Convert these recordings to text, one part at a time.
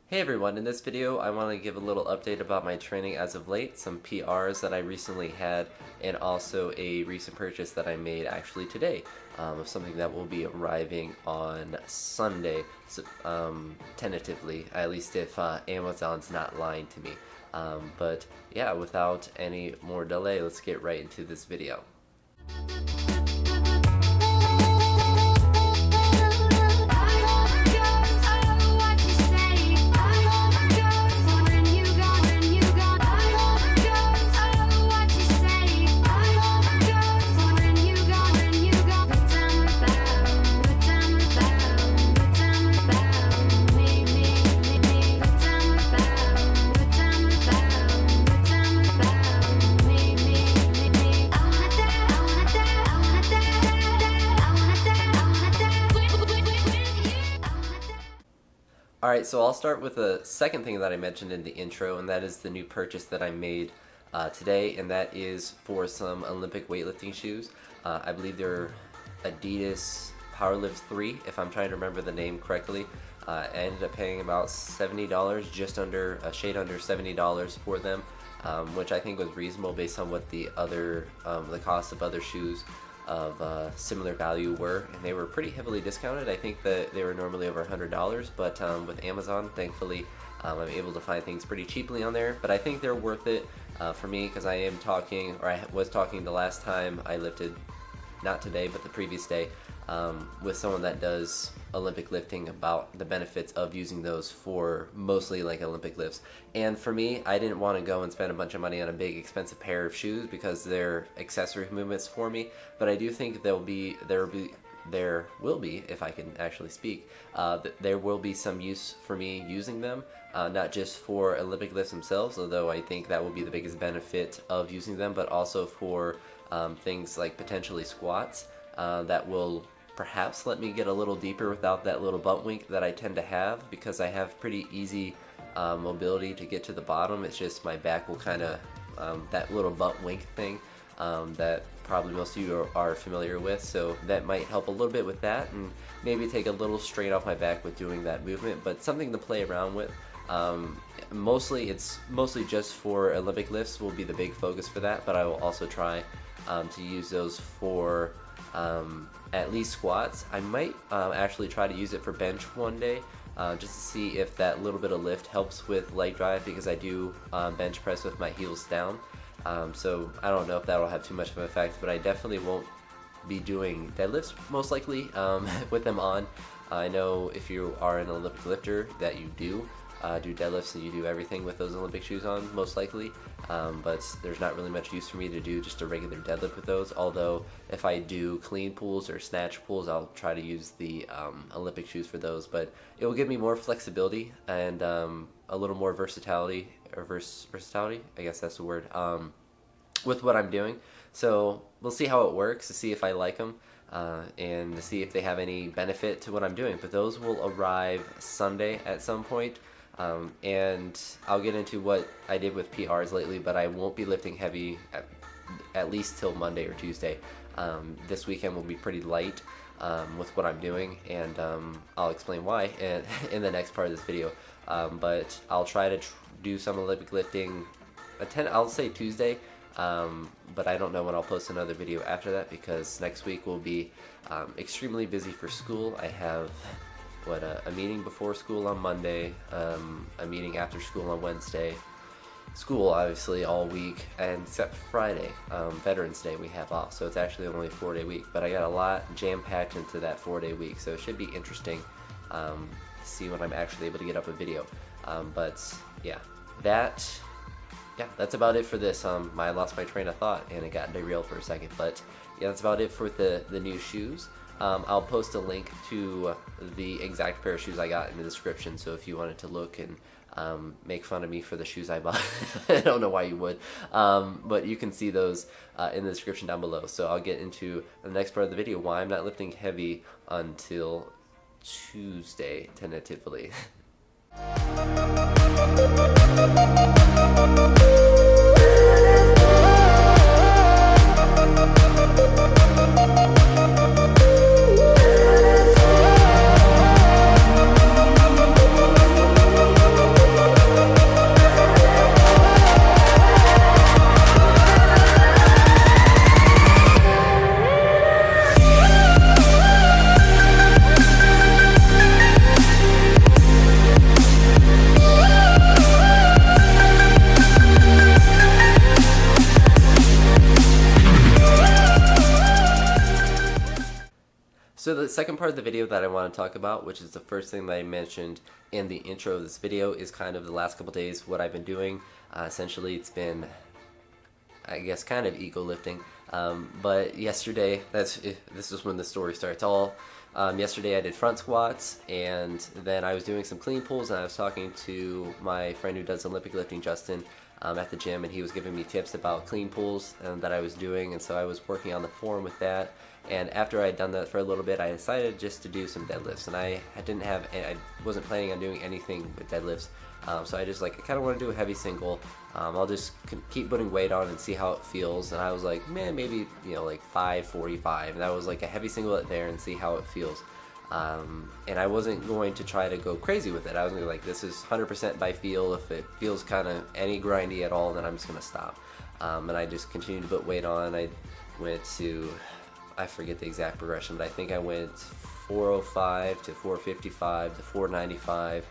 Hey everyone, in this video I want to give a little update about my training as of late, some PRs that I recently had, and also a recent purchase that I made actually today of something that will be arriving on Sunday, so, tentatively, at least if Amazon's not lying to me. But yeah, without any more delay, let's get right into this video. Alright, so I'll start with the second thing that I mentioned in the intro, and that is the new purchase that I made today, and that is for some Olympic weightlifting shoes. I believe they're Adidas Powerlift 3, if I'm trying to remember the name correctly. I ended up paying about $70, just under, a shade under $70 for them, which I think was reasonable based on what the cost of other shoes of similar value were, and they were pretty heavily discounted. I think that they were normally over $100, but with Amazon, thankfully, I'm able to find things pretty cheaply on there. But I think they're worth it for me, because I was talking the last time I lifted, not today, but the previous day, with someone that does Olympic lifting about the benefits of using those for mostly like Olympic lifts. And for me, I didn't want to go and spend a bunch of money on a big expensive pair of shoes because they're accessory movements for me. But I do think there will be, if I can actually speak, there will be some use for me using them, not just for Olympic lifts themselves, although I think that will be the biggest benefit of using them, but also for things like potentially squats that will perhaps let me get a little deeper without that little butt wink that I tend to have, because I have pretty easy mobility to get to the bottom. It's just my back will kind of, that little butt wink thing that probably most of you are familiar with, so that might help a little bit with that, and maybe take a little strain off my back with doing that movement, but something to play around with. It's mostly just for Olympic lifts will be the big focus for that, but I will also try to use those for at least squats. I might actually try to use it for bench one day, just to see if that little bit of lift helps with leg drive, because I do bench press with my heels down. So I don't know if that'll have too much of an effect, but I definitely won't be doing deadlifts most likely with them on. I know if you are an Olympic lifter that you do deadlifts and you do everything with those Olympic shoes on, most likely, but there's not really much use for me to do just a regular deadlift with those, although if I do clean pulls or snatch pulls, I'll try to use the Olympic shoes for those, but it will give me more flexibility and a little more versatility, I guess that's the word, with what I'm doing. So we'll see how it works, to see if I like them, and to see if they have any benefit to what I'm doing. But those will arrive Sunday at some point. And I'll get into what I did with PRs lately, but I won't be lifting heavy at least till Monday or Tuesday. This weekend will be pretty light with what I'm doing, and I'll explain why in the next part of this video. But I'll try to do some Olympic lifting, I'll say Tuesday, but I don't know when I'll post another video after that, because next week will be extremely busy for school. I have a meeting before school on Monday, a meeting after school on Wednesday, school obviously all week, and except Friday, Veterans Day, we have off, so it's actually only a 4-day week, but I got a lot jam-packed into that 4-day week, so it should be interesting to see when I'm actually able to get up a video. But yeah, that's about it for this. I lost my train of thought and it got derailed for a second, but yeah, that's about it for the new shoes. I'll post a link to the exact pair of shoes I got in the description, so if you wanted to look and make fun of me for the shoes I bought, I don't know why you would, but you can see those in the description down below. So I'll get into the next part of the video, why I'm not lifting heavy until Tuesday, tentatively. So the second part of the video that I want to talk about, which is the first thing that I mentioned in the intro of this video, is kind of the last couple days what I've been doing. Essentially, it's been, I guess, kind of ego lifting. But yesterday, this is when the story starts. Yesterday I did front squats, and then I was doing some clean pulls, and I was talking to my friend who does Olympic lifting, Justin, at the gym, and he was giving me tips about clean pulls that I was doing, and so I was working on the form with that. And after I had done that for a little bit, I decided just to do some deadlifts, and I wasn't planning on doing anything with deadlifts, so I just I kind of want to do a heavy single. I'll just keep putting weight on and see how it feels, and I was like, man, maybe 545, and that was like a heavy single there, and see how it feels. And I wasn't going to try to go crazy with it. I was going to be like, this is 100% by feel. If it feels kind of any grindy at all, then I'm just going to stop. And I just continued to put weight on. I went to, I forget the exact progression, but I think I went 405 to 455 to 495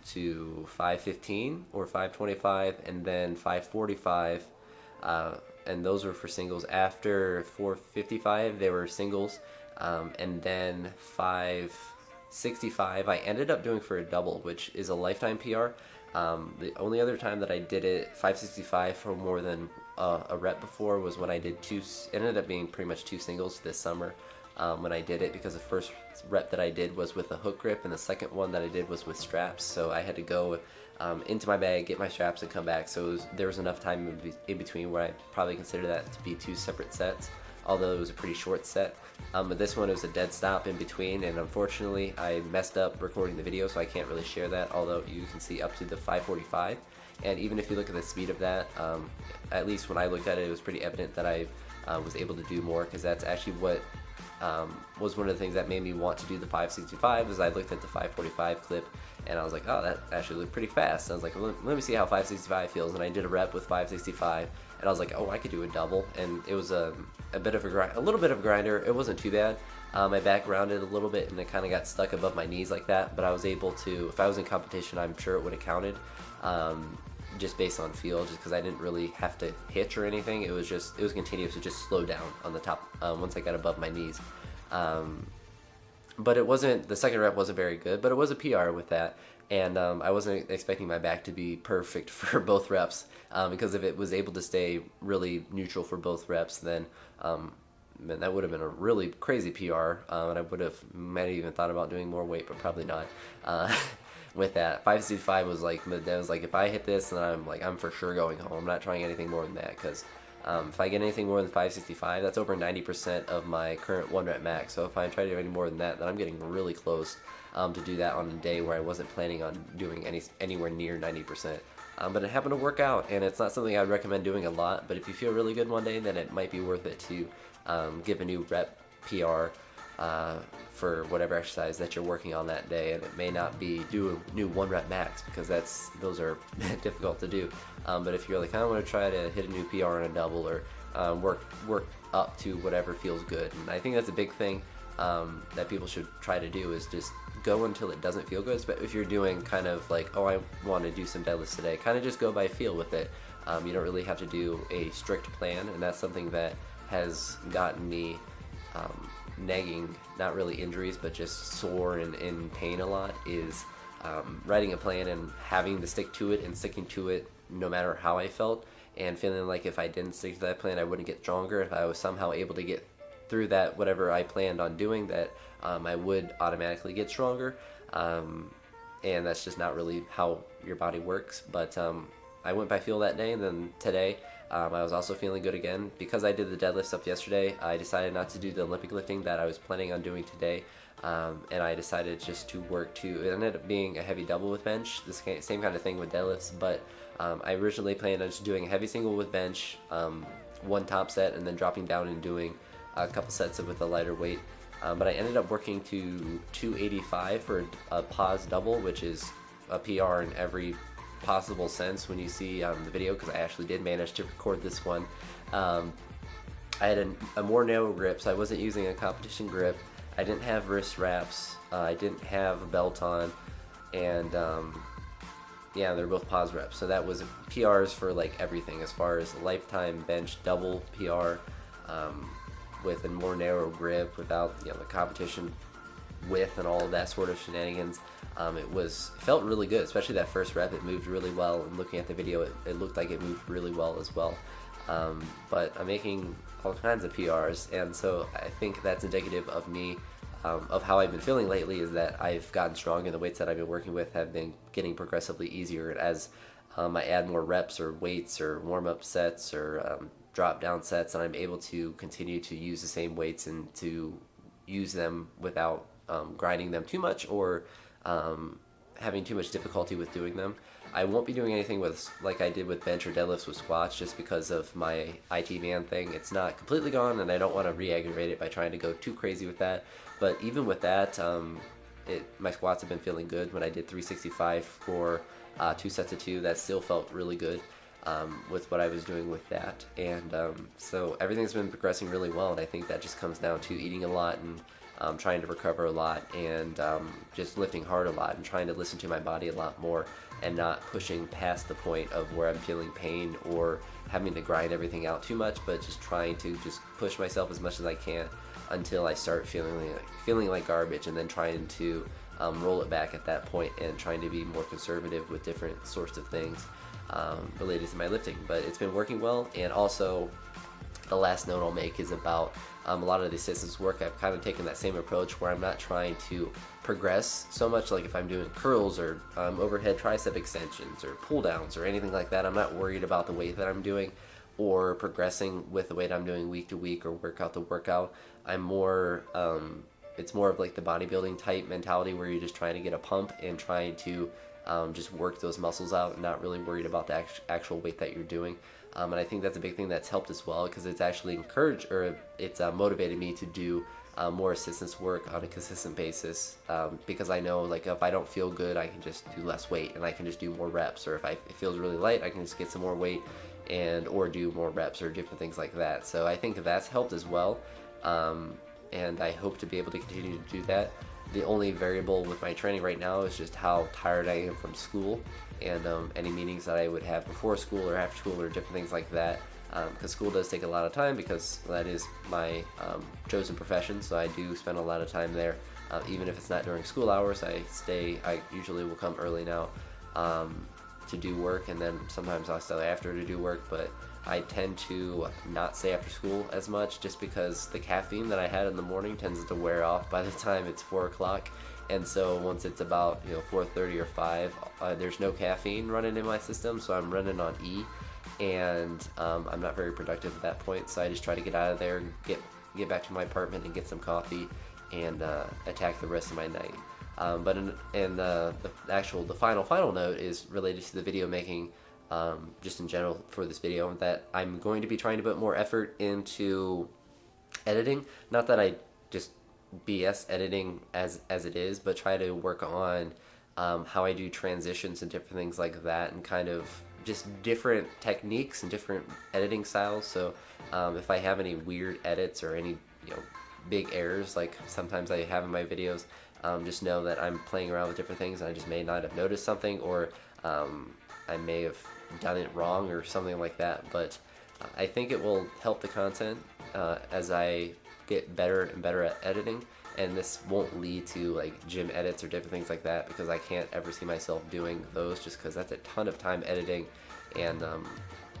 to 515 or 525, and then 545. And those were for singles. After 455, they were singles. And then 565 I ended up doing for a double, which is a lifetime PR. The only other time that I did it 565 for more than a rep before was when I did ended up being pretty much two singles this summer when I did it, because the first rep that I did was with a hook grip, and the second one that I did was with straps, so I had to go into my bag, get my straps, and come back. So there was enough time in between where I probably consider that to be two separate sets, although it was a pretty short set. But this one, it was a dead stop in between, and unfortunately I messed up recording the video, so I can't really share that, although you can see up to the 545. And even if you look at the speed of that, at least when I looked at it, it was pretty evident that I was able to do more, because that's actually what was one of the things that made me want to do the 565. Is I looked at the 545 clip, and I was like, oh, that actually looked pretty fast. I was like, well, let me see how 565 feels, and I did a rep with 565, and I was like, oh, I could do a double. And it was a little bit of a grinder. It wasn't too bad. My back rounded a little bit, and it kind of got stuck above my knees like that, but I was able to, if I was in competition, I'm sure it would have counted, just based on feel, just because I didn't really have to hitch or anything. It was continuous. It just slowed down on the top once I got above my knees. But it wasn't, the second rep wasn't very good, but it was a PR with that. And I wasn't expecting my back to be perfect for both reps, because if it was able to stay really neutral for both reps, then that would have been a really crazy PR, and I might have even thought about doing more weight, but probably not. With that, 565 was like, if I hit this, then I'm for sure going home. I'm not trying anything more than that, because if I get anything more than 565, that's over 90% of my current 1 rep max. So if I try to do any more than that, then I'm getting really close to do that on a day where I wasn't planning on doing anywhere near 90%. But it happened to work out, and it's not something I'd recommend doing a lot, but if you feel really good one day, then it might be worth it to give a new rep PR for whatever exercise that you're working on that day. And it may not be do a new 1 rep max, because those are difficult to do. But if you're like, I want to try to hit a new PR on a double, or work up to whatever feels good. And I think that's a big thing that people should try to do, is just go until it doesn't feel good. But if you're doing kind of like, oh, I want to do some deadlifts today, kind of just go by feel with it. You don't really have to do a strict plan, and that's something that has gotten me nagging, not really injuries, but just sore and in pain a lot, is writing a plan and having to stick to it, and sticking to it no matter how I felt, and feeling like if I didn't stick to that plan, I wouldn't get stronger. If I was somehow able to get through that, whatever I planned on doing, that I would automatically get stronger. And that's just not really how your body works. But I went by feel that day, and then today I was also feeling good again. Because I did the deadlift stuff yesterday, I decided not to do the Olympic lifting that I was planning on doing today. And I decided just to it ended up being a heavy double with bench, the same kind of thing with deadlifts, but I originally planned on just doing a heavy single with bench, 1 top set, and then dropping down and doing a couple sets with a lighter weight. But I ended up working to 285 for a pause double, which is a PR in every possible sense when you see the video, because I actually did manage to record this one. I had a more narrow grip, so I wasn't using a competition grip. I didn't have wrist wraps, I didn't have a belt on, and yeah, they're both pause reps. So that was PRs for like everything, as far as lifetime bench double PR, with a more narrow grip without, you know, the competition width and all of that sort of shenanigans. It felt really good, especially that first rep. It moved really well, and looking at the video, it looked like it moved really well as well. But I'm making all kinds of PRs, and so I think that's indicative of me, of how I've been feeling lately, is that I've gotten stronger. The weights that I've been working with have been getting progressively easier as I add more reps or weights or warm-up sets or drop-down sets, and I'm able to continue to use the same weights and to use them without grinding them too much or having too much difficulty with doing them. I won't be doing anything with like I did with bench or deadlifts with squats, just because of my IT band thing. It's not completely gone, and I don't want to re-aggravate it by trying to go too crazy with that. But even with that, my squats have been feeling good. When I did 365 for 2 sets of 2, that still felt really good with what I was doing with that. And so everything's been progressing really well, and I think that just comes down to eating a lot and trying to recover a lot, and just lifting hard a lot, and trying to listen to my body a lot more, and not pushing past the point of where I'm feeling pain or having to grind everything out too much, but just trying to just push myself as much as I can until I start feeling like garbage, and then trying to roll it back at that point, and trying to be more conservative with different sorts of things related to my lifting. But it's been working well. And also, the last note I'll make is about a lot of the assistance work. I've kind of taken that same approach where I'm not trying to progress so much. Like if I'm doing curls or overhead tricep extensions or pull downs or anything like that, I'm not worried about the weight that I'm doing or progressing with the weight I'm doing week to week or workout to workout. I'm more it's more of like the bodybuilding type mentality where you're just trying to get a pump and trying to just work those muscles out, and not really worried about the actual weight that you're doing. And I think that's a big thing that's helped as well, because it's actually encouraged, or it's motivated me to do more assistance work on a consistent basis, because I know, like, if I don't feel good, I can just do less weight and I can just do more reps, or if it feels really light, I can just get some more weight and or do more reps or different things like that. So I think that's helped as well, and I hope to be able to continue to do that. The only variable with my training right now is just how tired I am from school, and any meetings that I would have before school or after school or different things like that, because school does take a lot of time, because that is my chosen profession, so I do spend a lot of time there. Even if it's not during school hours, I usually will come early now to do work, and then sometimes I'll stay after to do work, but I tend to not stay after school as much, just because the caffeine that I had in the morning tends to wear off by the time it's 4 o'clock. And so once it's about 4:30 or 5, there's no caffeine running in my system, so I'm running on E, and I'm not very productive at that point. So I just try to get out of there, get back to my apartment, and get some coffee, and attack the rest of my night. But the final note is related to the video making. Just in general for this video, that I'm going to be trying to put more effort into editing. Not that I just BS editing as it is, but try to work on how I do transitions and different things like that, and kind of just different techniques and different editing styles. So if I have any weird edits or any big errors like sometimes I have in my videos, just know that I'm playing around with different things, and I just may not have noticed something, or I may have done it wrong or something like that. But I think it will help the content as I get better and better at editing, and this won't lead to like gym edits or different things like that, because I can't ever see myself doing those, just because that's a ton of time editing, and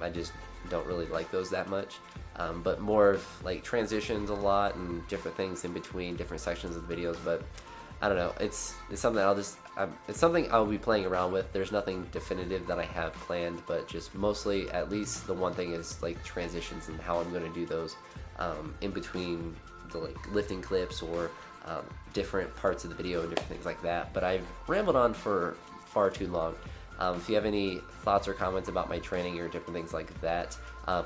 I just don't really like those that much. But more of like transitions a lot and different things in between different sections of the videos. But I don't know, it's something it's something I'll be playing around with. There's nothing definitive that I have planned, but just mostly, at least the one thing is like transitions and how I'm going to do those in between the like lifting clips or different parts of the video and different things like that. But I've rambled on for far too long. If you have any thoughts or comments about my training or different things like that,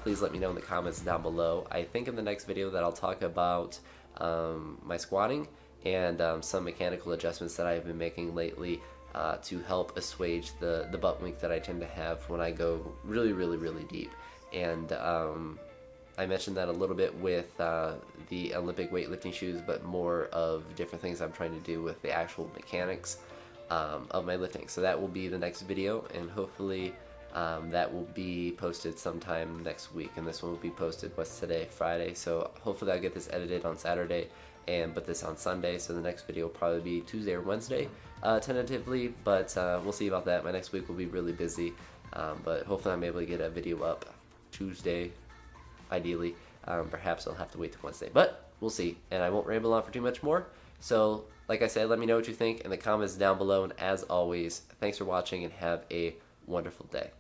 please let me know in the comments down below. I think in the next video that I'll talk about my squatting and some mechanical adjustments that I've been making lately to help assuage the butt wink that I tend to have when I go really, really, really deep. And I mentioned that a little bit with the Olympic weightlifting shoes, but more of different things I'm trying to do with the actual mechanics of my lifting. So that will be the next video, and hopefully That will be posted sometime next week, and this one will be posted, what's today, Friday, so hopefully I'll get this edited on Saturday and put this on Sunday, so the next video will probably be Tuesday or Wednesday, tentatively, but we'll see about that. My next week will be really busy, but hopefully I'm able to get a video up Tuesday, ideally. Perhaps I'll have to wait till Wednesday, but we'll see, and I won't ramble on for too much more. So, like I said, let me know what you think in the comments down below, and as always, thanks for watching and have a wonderful day.